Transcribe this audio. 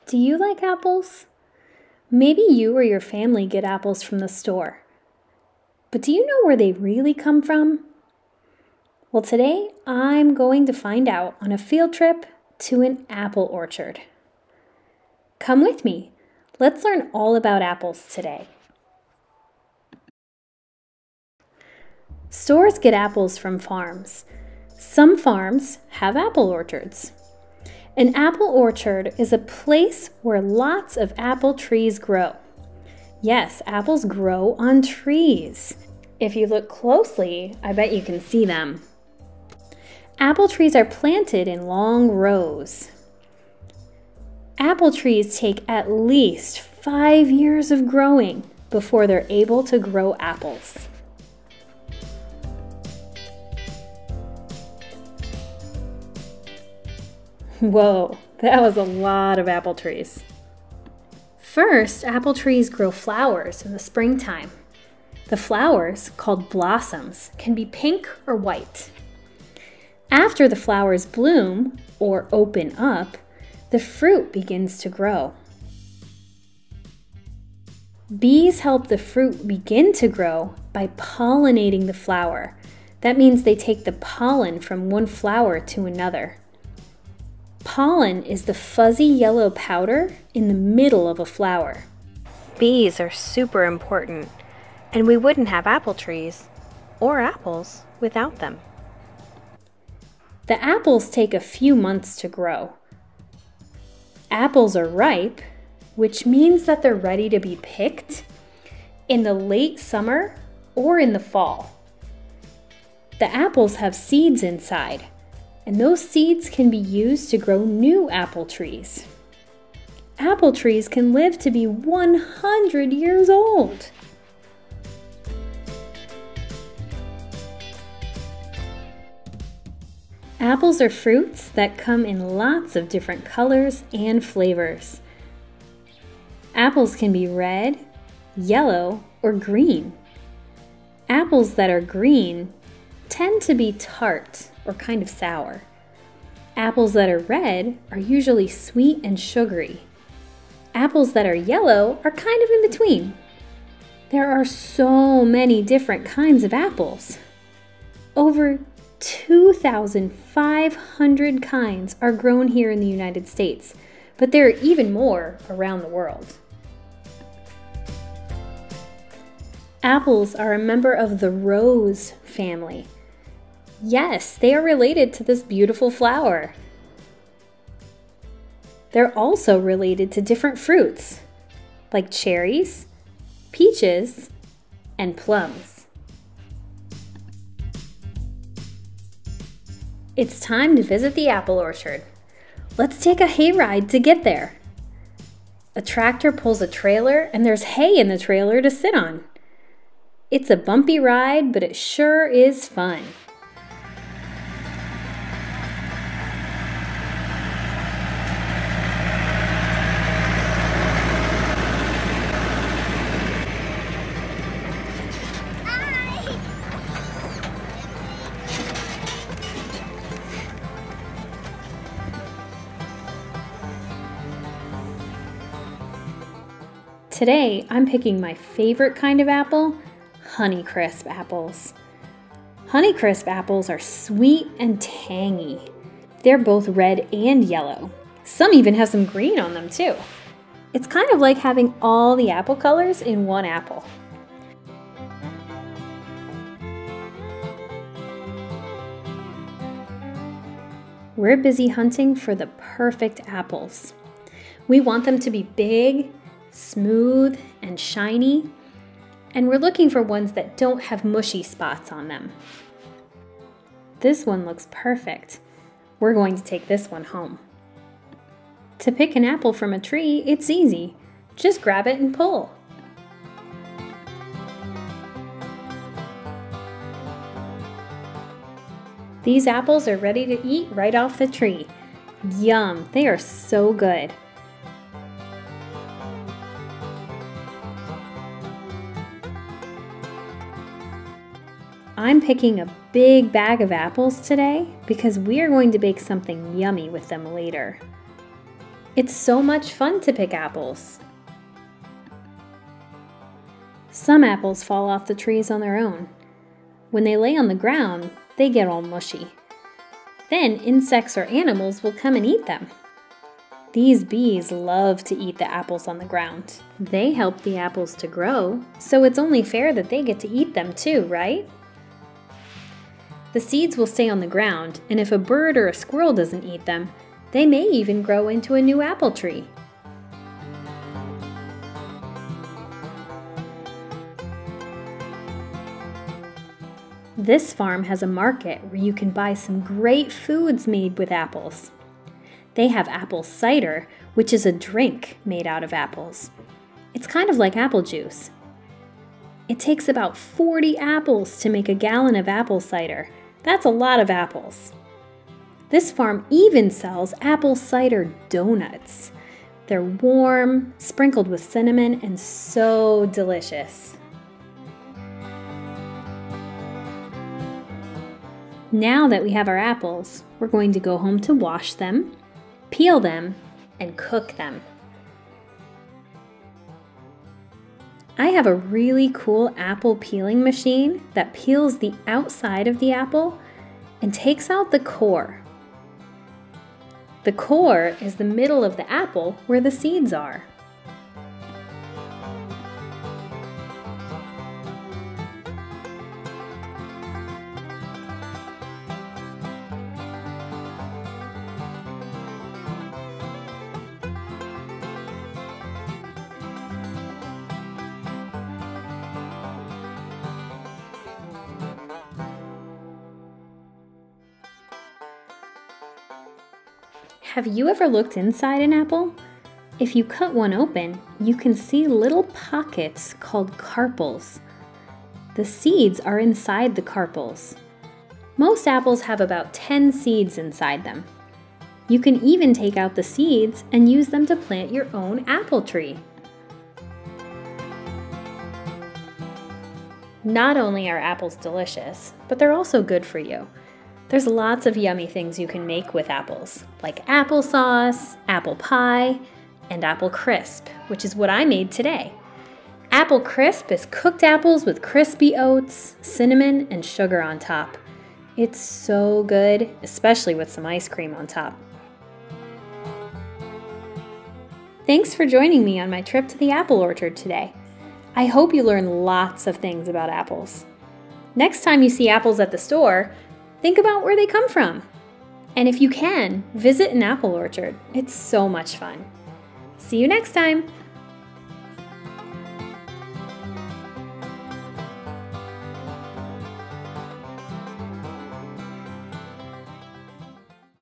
Do you like apples? Maybe you or your family get apples from the store. But do you know where they really come from? Well, today I'm going to find out on a field trip to an apple orchard. Come with me. Let's learn all about apples today. Stores get apples from farms. Some farms have apple orchards. An apple orchard is a place where lots of apple trees grow. Yes, apples grow on trees. If you look closely, I bet you can see them. Apple trees are planted in long rows. Apple trees take at least 5 years of growing before they're able to grow apples. Whoa, that was a lot of apple trees. First, apple trees grow flowers in the springtime. The flowers, called blossoms, can be pink or white. After the flowers bloom or open up, the fruit begins to grow. Bees help the fruit begin to grow by pollinating the flower. That means they take the pollen from one flower to another. Pollen is the fuzzy yellow powder in the middle of a flower. Bees are super important, and we wouldn't have apple trees or apples without them. The apples take a few months to grow. Apples are ripe, which means that they're ready to be picked in the late summer or in the fall. The apples have seeds inside, and those seeds can be used to grow new apple trees. Apple trees can live to be 100 years old. Apples are fruits that come in lots of different colors and flavors. Apples can be red, yellow, or green. Apples that are green tend to be tart or kind of sour. Apples that are red are usually sweet and sugary. Apples that are yellow are kind of in between. There are so many different kinds of apples. Over 2,500 kinds are grown here in the United States, but there are even more around the world. Apples are a member of the rose family. Yes, they are related to this beautiful flower. They're also related to different fruits, like cherries, peaches, and plums. It's time to visit the apple orchard. Let's take a hayride to get there. A tractor pulls a trailer, and there's hay in the trailer to sit on. It's a bumpy ride, but it sure is fun. Today, I'm picking my favorite kind of apple, Honeycrisp apples. Honeycrisp apples are sweet and tangy. They're both red and yellow. Some even have some green on them too. It's kind of like having all the apple colors in one apple. We're busy hunting for the perfect apples. We want them to be big, smooth, and shiny, and we're looking for ones that don't have mushy spots on them. This one looks perfect. We're going to take this one home. To pick an apple from a tree, it's easy. Just grab it and pull. These apples are ready to eat right off the tree. Yum, they are so good. I'm picking a big bag of apples today because we are going to bake something yummy with them later. It's so much fun to pick apples. Some apples fall off the trees on their own. When they lay on the ground, they get all mushy. Then insects or animals will come and eat them. These bees love to eat the apples on the ground. They help the apples to grow, so it's only fair that they get to eat them too, right? The seeds will stay on the ground, and if a bird or a squirrel doesn't eat them, they may even grow into a new apple tree. This farm has a market where you can buy some great foods made with apples. They have apple cider, which is a drink made out of apples. It's kind of like apple juice. It takes about 40 apples to make a gallon of apple cider. That's a lot of apples. This farm even sells apple cider donuts. They're warm, sprinkled with cinnamon, and so delicious. Now that we have our apples, we're going to go home to wash them, peel them, and cook them. I have a really cool apple peeling machine that peels the outside of the apple and takes out the core. The core is the middle of the apple where the seeds are. Have you ever looked inside an apple? If you cut one open, you can see little pockets called carpels. The seeds are inside the carpels. Most apples have about 10 seeds inside them. You can even take out the seeds and use them to plant your own apple tree. Not only are apples delicious, but they're also good for you. There's lots of yummy things you can make with apples, like applesauce, apple pie, and apple crisp, which is what I made today. Apple crisp is cooked apples with crispy oats, cinnamon, and sugar on top. It's so good, especially with some ice cream on top. Thanks for joining me on my trip to the apple orchard today. I hope you learned lots of things about apples. Next time you see apples at the store, think about where they come from. And if you can, visit an apple orchard. It's so much fun. See you next time.